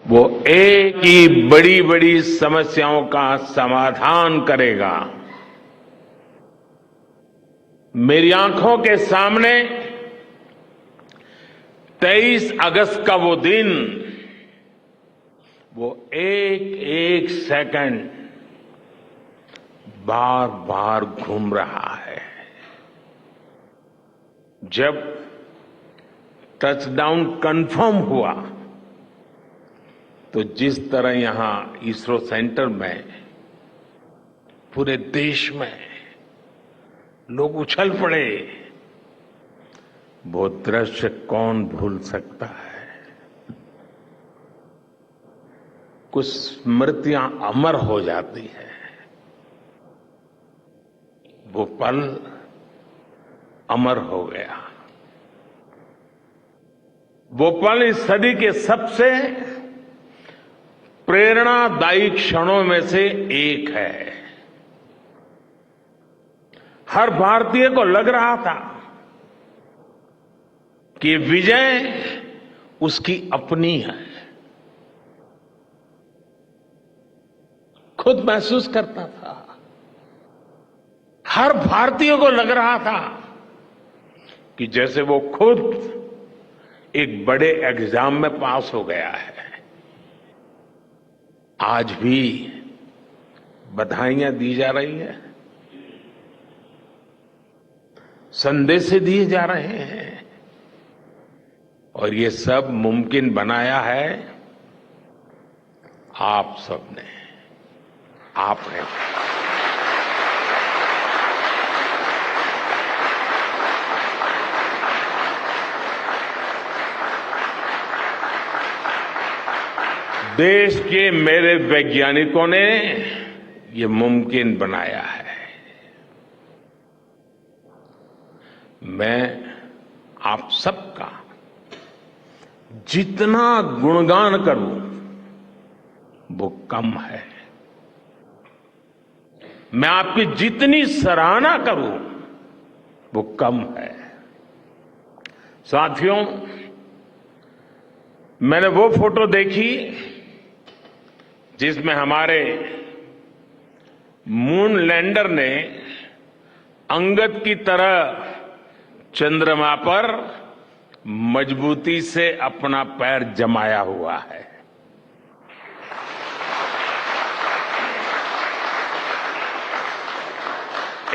वो एक ही बड़ी बड़ी समस्याओं का समाधान करेगा। मेरी आंखों के सामने 23 अगस्त का वो दिन, वो एक एक सेकंड बार बार घूम रहा है। जब टचडाउन कंफर्म हुआ तो जिस तरह यहां इसरो सेंटर में, पूरे देश में लोग उछल पड़े, वो दृश्य कौन भूल सकता है। कुछ स्मृतियां अमर हो जाती है। वो पल अमर हो गया। वो पल इस सदी के सबसे प्रेरणादायी क्षणों में से एक है। हर भारतीय को लग रहा था कि विजय उसकी अपनी है। खुद महसूस करता था। हर भारतीय को लग रहा था कि जैसे वो खुद एक बड़े एग्जाम में पास हो गया है। आज भी बधाइयां दी जा रही हैं, संदेश दिए जा रहे हैं, और ये सब मुमकिन बनाया है आप सबने, आपने। देश के मेरे वैज्ञानिकों ने ये मुमकिन बनाया है। मैं आप सबका जितना गुणगान करूं वो कम है। मैं आपकी जितनी सराहना करूं वो कम है। साथियों, मैंने वो फोटो देखी जिसमें हमारे मून लैंडर ने अंगद की तरह चंद्रमा पर मजबूती से अपना पैर जमाया हुआ है।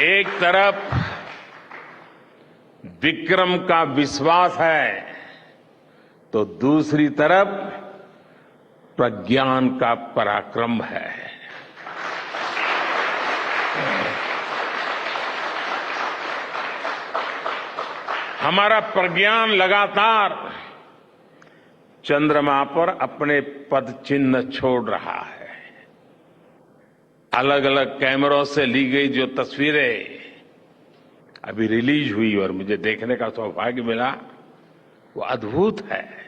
एक तरफ विक्रम का विश्वास है तो दूसरी तरफ प्रज्ञान का पराक्रम है। हमारा प्रज्ञान लगातार चंद्रमा पर अपने पद चिन्ह छोड़ रहा है। अलग अलग कैमरों से ली गई जो तस्वीरें अभी रिलीज हुई और मुझे देखने का सौभाग्य मिला, वो अद्भुत है।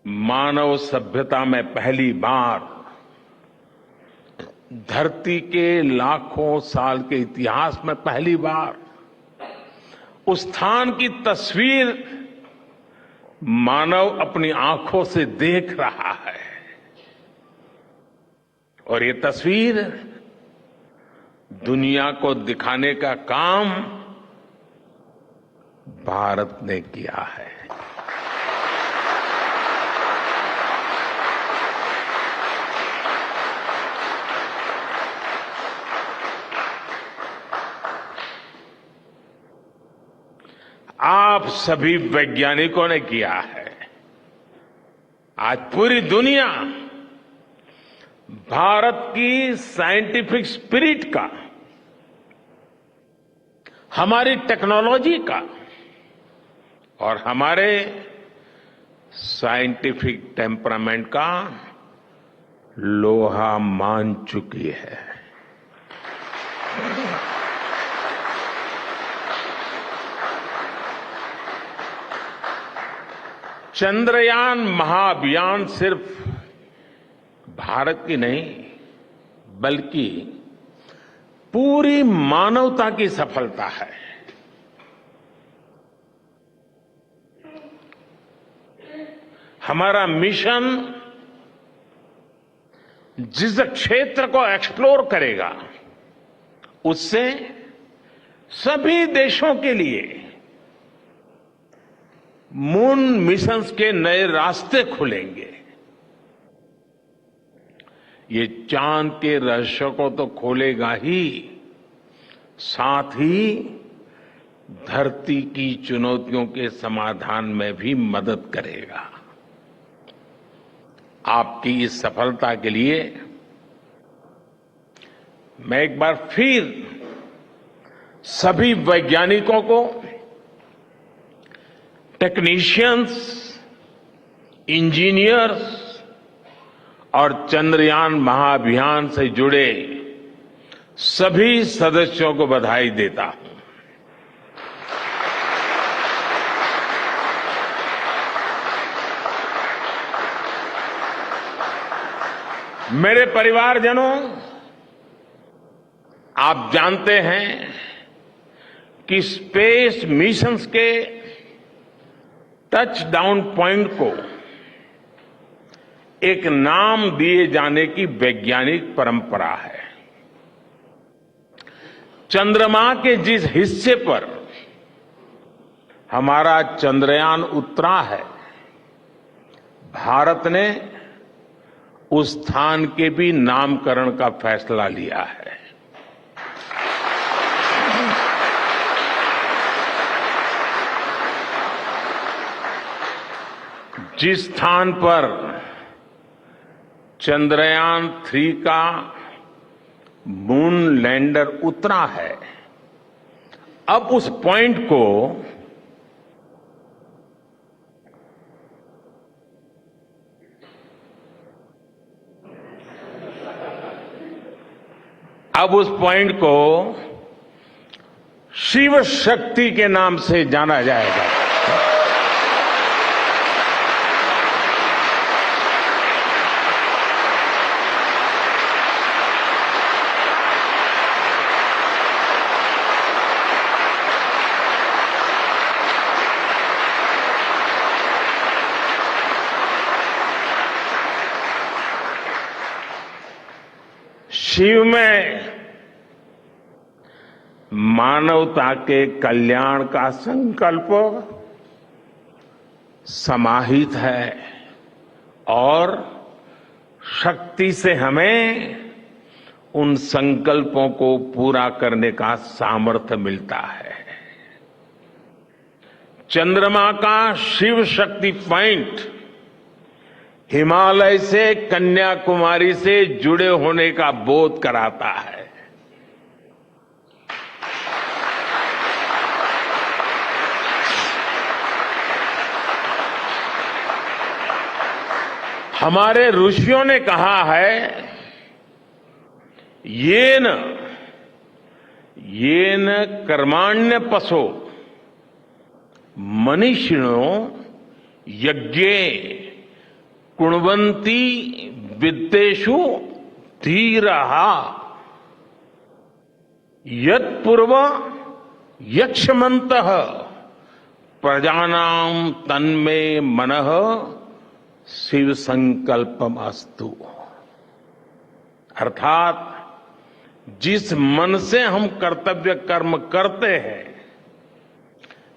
मानव सभ्यता में पहली बार, धरती के लाखों साल के इतिहास में पहली बार उस स्थान की तस्वीर मानव अपनी आंखों से देख रहा है। और ये तस्वीर दुनिया को दिखाने का काम भारत ने किया है। आप सभी वैज्ञानिकों ने किया है। आज पूरी दुनिया भारत की साइंटिफिक स्पिरिट का, हमारी टेक्नोलॉजी का और हमारे साइंटिफिक टेम्परामेंट का लोहा मान चुकी है। चंद्रयान महाअभियान सिर्फ भारत की नहीं, बल्कि पूरी मानवता की सफलता है। हमारा मिशन जिस क्षेत्र को एक्सप्लोर करेगा उससे सभी देशों के लिए मून मिशंस के नए रास्ते खुलेंगे। ये चांद के रहस्य को तो खोलेगा ही, साथ ही धरती की चुनौतियों के समाधान में भी मदद करेगा। आपकी इस सफलता के लिए मैं एक बार फिर सभी वैज्ञानिकों को, टेक्नीशियंस, इंजीनियर्स और चंद्रयान महाअभियान से जुड़े सभी सदस्यों को बधाई देता हूं। मेरे परिवारजनों, आप जानते हैं कि स्पेस मिशंस के टच डाउन पॉइंट को एक नाम दिए जाने की वैज्ञानिक परंपरा है। चंद्रमा के जिस हिस्से पर हमारा चंद्रयान उतरा है, भारत ने उस स्थान के भी नामकरण का फैसला लिया है। जिस स्थान पर चंद्रयान 3 का मून लैंडर उतरा है, अब उस पॉइंट को शिव शक्ति के नाम से जाना जाएगा। शिव में मानवता के कल्याण का संकल्प समाहित है और शक्ति से हमें उन संकल्पों को पूरा करने का सामर्थ्य मिलता है। चंद्रमा का शिव शक्ति पॉइंट हिमालय से कन्याकुमारी से जुड़े होने का बोध कराता है। हमारे ऋषियों ने कहा है, येन कर्माण्य पशो मनीषिणो यज्ञे कुणवंती विद्येषु धीरः यत्पूर्व यक्ष्मन्तः प्रजानां तन्मे मनः शिव संकल्पम अस्तु। अर्थात जिस मन से हम कर्तव्य कर्म करते हैं,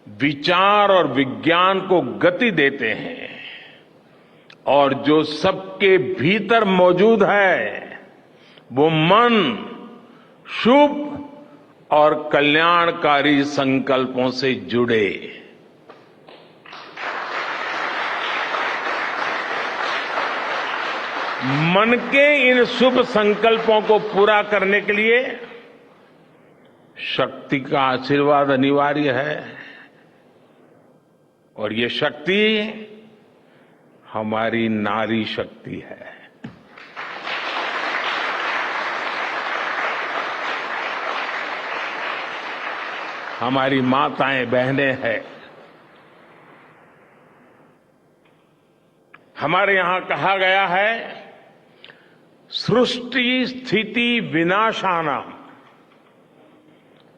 विचार और विज्ञान को गति देते हैं और जो सबके भीतर मौजूद है, वो मन शुभ और कल्याणकारी संकल्पों से जुड़े। मन के इन शुभ संकल्पों को पूरा करने के लिए शक्ति का आशीर्वाद अनिवार्य है और ये शक्ति हमारी नारी शक्ति है। हमारी माताएं बहनें हैं। हमारे यहां कहा गया है, सृष्टि स्थिति विनाशानां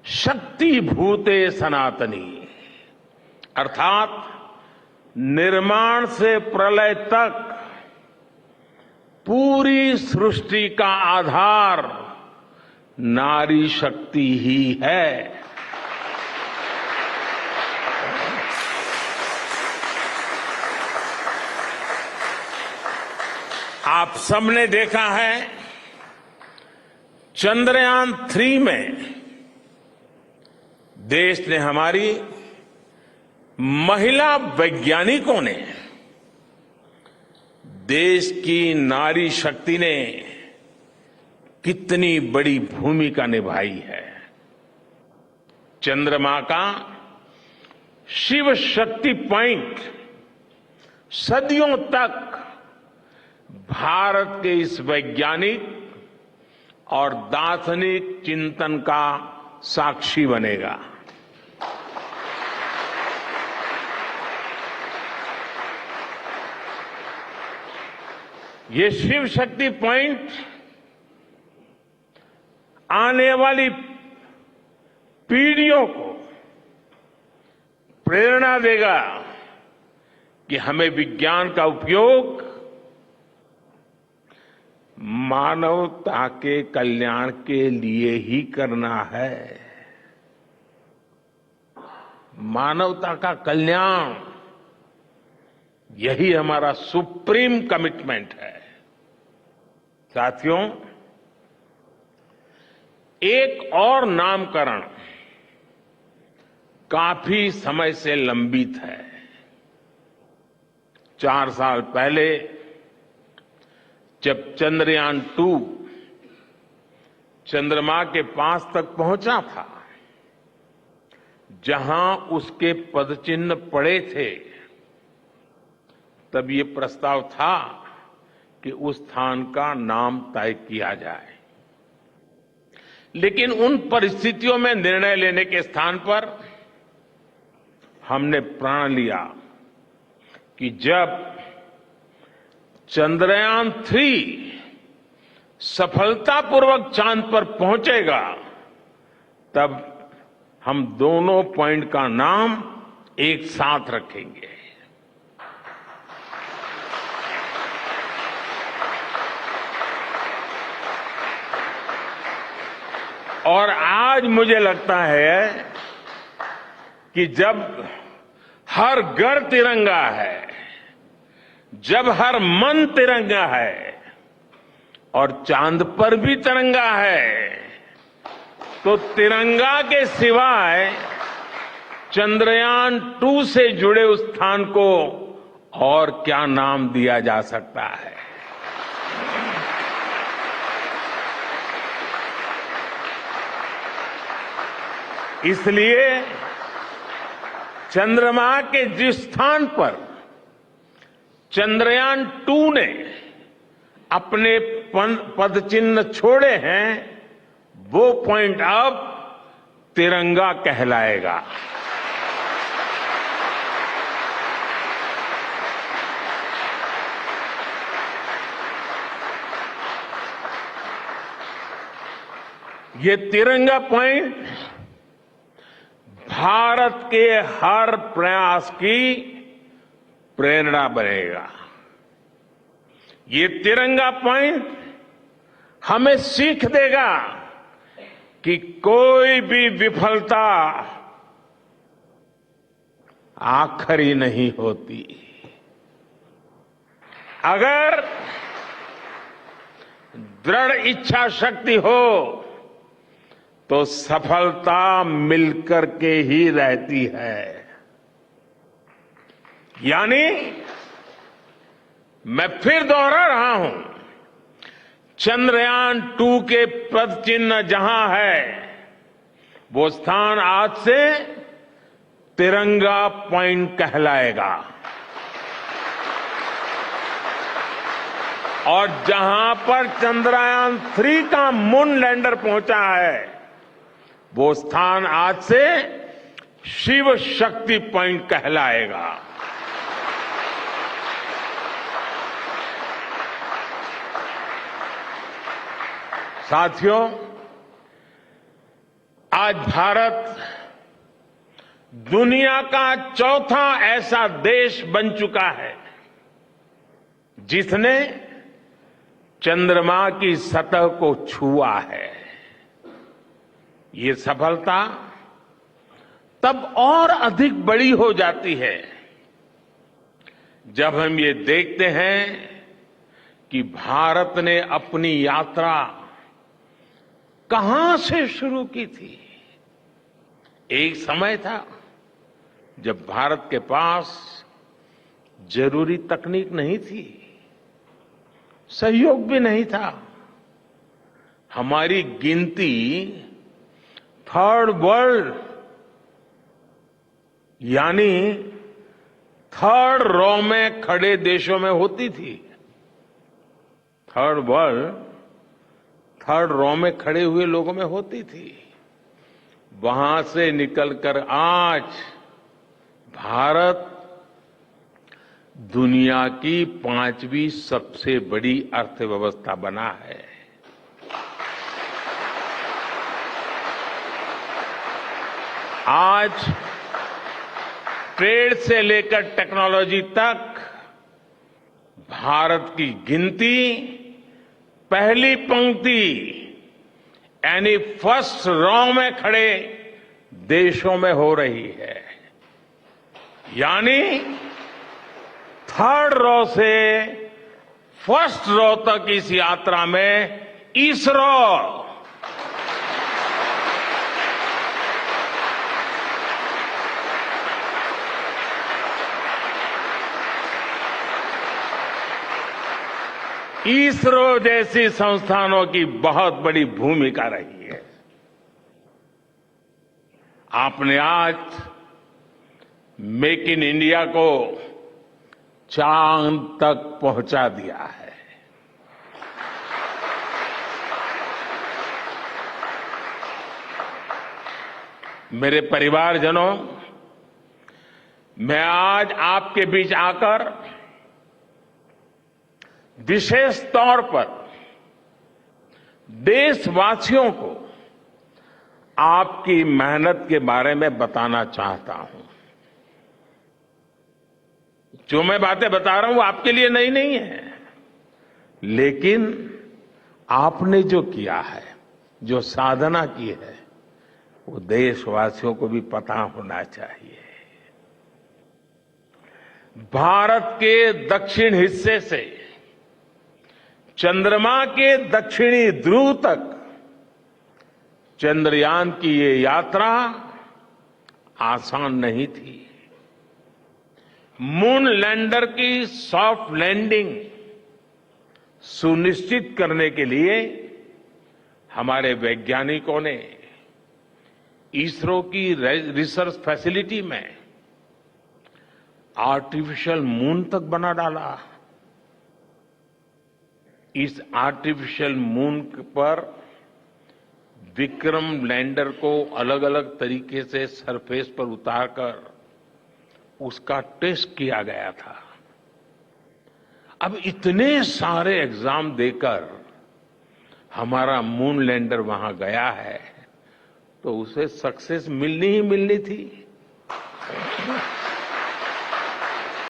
शक्ति भूते सनातनी। अर्थात निर्माण से प्रलय तक पूरी सृष्टि का आधार नारी शक्ति ही है। आप सबने देखा है चंद्रयान 3 में देश ने, हमारी महिला वैज्ञानिकों ने, देश की नारी शक्ति ने कितनी बड़ी भूमिका निभाई है। चंद्रमा का शिव शक्ति पॉइंट सदियों तक भारत के इस वैज्ञानिक और दार्शनिक चिंतन का साक्षी बनेगा। ये शिव शक्ति पॉइंट आने वाली पीढ़ियों को प्रेरणा देगा कि हमें विज्ञान का उपयोग मानवता के कल्याण के लिए ही करना है। मानवता का कल्याण, यही हमारा सुप्रीम कमिटमेंट है। साथियों, एक और नामकरण काफी समय से लंबित है। 4 साल पहले जब चंद्रयान 2 चंद्रमा के पास तक पहुंचा था, जहां उसके पदचिन्ह पड़े थे, तब ये प्रस्ताव था कि उस स्थान का नाम तय किया जाए। लेकिन उन परिस्थितियों में निर्णय लेने के स्थान पर हमने प्रण लिया कि जब चंद्रयान 3 सफलतापूर्वक चांद पर पहुंचेगा, तब हम दोनों पॉइंट का नाम एक साथ रखेंगे। और आज मुझे लगता है कि जब हर घर तिरंगा है, जब हर मन तिरंगा है और चांद पर भी तिरंगा है, तो तिरंगा के सिवाय चंद्रयान 2 से जुड़े उस स्थान को और क्या नाम दिया जा सकता है। इसलिए चंद्रमा के जिस स्थान पर चंद्रयान 2 ने अपने पदचिन्ह छोड़े हैं, वो पॉइंट अब तिरंगा कहलाएगा। ये तिरंगा पॉइंट भारत के हर प्रयास की प्रेरणा बनेगा। ये तिरंगा पॉइंट हमें सीख देगा कि कोई भी विफलता आखिरी नहीं होती। अगर दृढ़ इच्छा शक्ति हो तो सफलता मिलकर के ही रहती है। यानी मैं फिर दोहरा रहा हूं, चंद्रयान 2 के पद चिन्ह जहां है, वो स्थान आज से तिरंगा पॉइंट कहलाएगा। और जहां पर चंद्रयान 3 का मून लैंडर पहुंचा है, वो स्थान आज से शिव शक्ति पॉइंट कहलाएगा। साथियों, आज भारत दुनिया का चौथा ऐसा देश बन चुका है जिसने चंद्रमा की सतह को छुआ है। ये सफलता तब और अधिक बड़ी हो जाती है जब हम ये देखते हैं कि भारत ने अपनी यात्रा कहां से शुरू की थी। एक समय था जब भारत के पास जरूरी तकनीक नहीं थी, सहयोग भी नहीं था। हमारी गिनती थर्ड वर्ल्ड यानी थर्ड रॉ में खड़े देशों में होती थी। थर्ड वर्ल्ड थर्ड रॉ में खड़े हुए लोगों में होती थी। वहां से निकलकर आज भारत दुनिया की 5वीं सबसे बड़ी अर्थव्यवस्था बना है। आज ट्रेड से लेकर टेक्नोलॉजी तक भारत की गिनती पहली पंक्ति यानी फर्स्ट रॉ में खड़े देशों में हो रही है। यानी थर्ड रॉ से फर्स्ट रॉ तक इस यात्रा में इसरो जैसी संस्थानों की बहुत बड़ी भूमिका रही है। आपने आज मेक इन इंडिया को चांद तक पहुंचा दिया है। मेरे परिवारजनों, मैं आज आपके बीच आकर विशेष तौर पर देशवासियों को आपकी मेहनत के बारे में बताना चाहता हूं। जो मैं बातें बता रहा हूं वो आपके लिए नई नहीं है, लेकिन आपने जो किया है, जो साधना की है, वो देशवासियों को भी पता होना चाहिए। भारत के दक्षिण हिस्से से चंद्रमा के दक्षिणी ध्रुव तक चंद्रयान की ये यात्रा आसान नहीं थी। मून लैंडर की सॉफ्ट लैंडिंग सुनिश्चित करने के लिए हमारे वैज्ञानिकों ने इसरो की रिसर्च फैसिलिटी में आर्टिफिशियल मून तक बना डाला। इस आर्टिफिशियल मून पर विक्रम लैंडर को अलग अलग तरीके से सरफेस पर उतारकर उसका टेस्ट किया गया था। अब इतने सारे एग्जाम देकर हमारा मून लैंडर वहां गया है तो उसे सक्सेस मिलनी ही मिलनी थी।